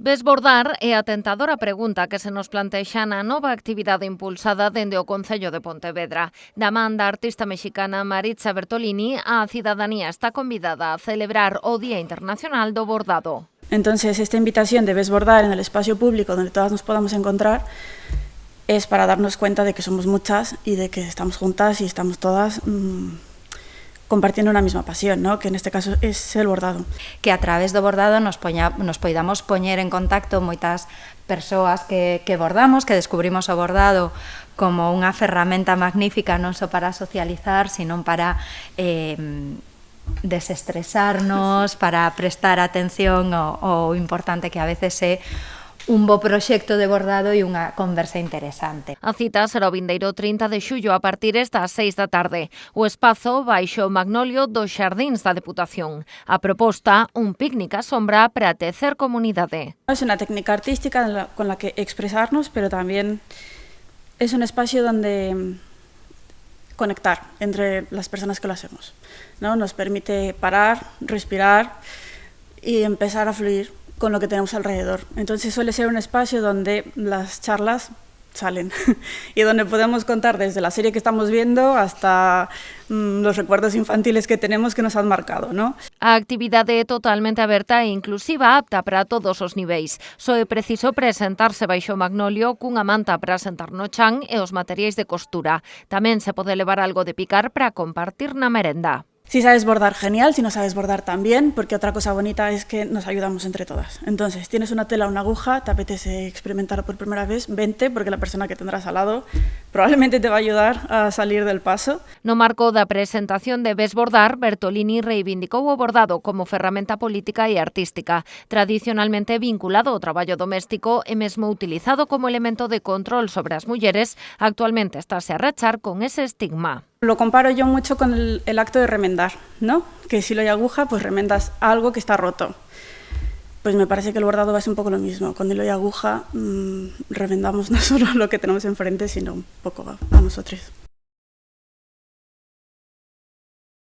Ves bordar é a tentadora pregunta que se nos plantexa na nova actividade impulsada dende o Concello de Pontevedra. Da man da artista mexicana Maritza Bertolini, a cidadanía está convidada a celebrar o Día Internacional do Bordado. Entonces, esta invitación de Ves bordar en el espacio público donde todas nos podamos encontrar es para darnos cuenta de que somos muchas y de que estamos juntas y estamos todas compartiendo una misma pasión, ¿no? Que en este caso es el bordado. Que a través do bordado nos poidamos poñer en contacto moitas persoas que bordamos, que descubrimos o bordado como unha ferramenta magnífica non só para socializar, sino para desestresarnos, para prestar atención ao importante que a veces é un bo proxecto de bordado e unha conversa interesante. A cita será o vindeiro 30 de xullo a partir das 6 da tarde. O espazo baixo o magnolio dos Xardíns da Deputación. A proposta, un picnic á sombra para tecer comunidade. Es una técnica artística con la que expresarnos, pero también es un espacio donde conectar entre las personas que lo hacemos, ¿no? Nos permite parar, respirar y empezar a fluir con lo que tenemos alrededor. Entonces suele ser un espacio donde las charlas salen y donde podemos contar desde la serie que estamos viendo hasta los recuerdos infantiles que tenemos que nos han marcado, ¿no? A actividade é totalmente aberta e inclusiva, apta para todos os niveis. Só é preciso presentarse baixo o magnolio cunha manta para sentar no chan e os materiais de costura. Tamén se pode levar algo de picar para compartir na merenda. Si sabes bordar, genial. Si no sabes bordar, también, porque otra cosa bonita es que nos ayudamos entre todas. Entonces, tienes una tela o una aguja, te apetece experimentar por primera vez, vente, porque la persona que tendrás al lado probablemente te va a ayudar a salir del paso. No marco da presentación de Ves bordar, Bertolini reivindicou o bordado como ferramenta política e artística, tradicionalmente vinculado ao traballo doméstico e mesmo utilizado como elemento de control sobre as mulleres, actualmente estáse a rachar con ese estigma. Lo comparo yo mucho con el acto de remendar, ¿no? Que si lo hay aguja, pues remendas algo que está roto. Pues me parece que el bordado va a ser un poco lo mismo. Con hilo y aguja remendamos no solo lo que tenemos enfrente, sino un poco a nosotros.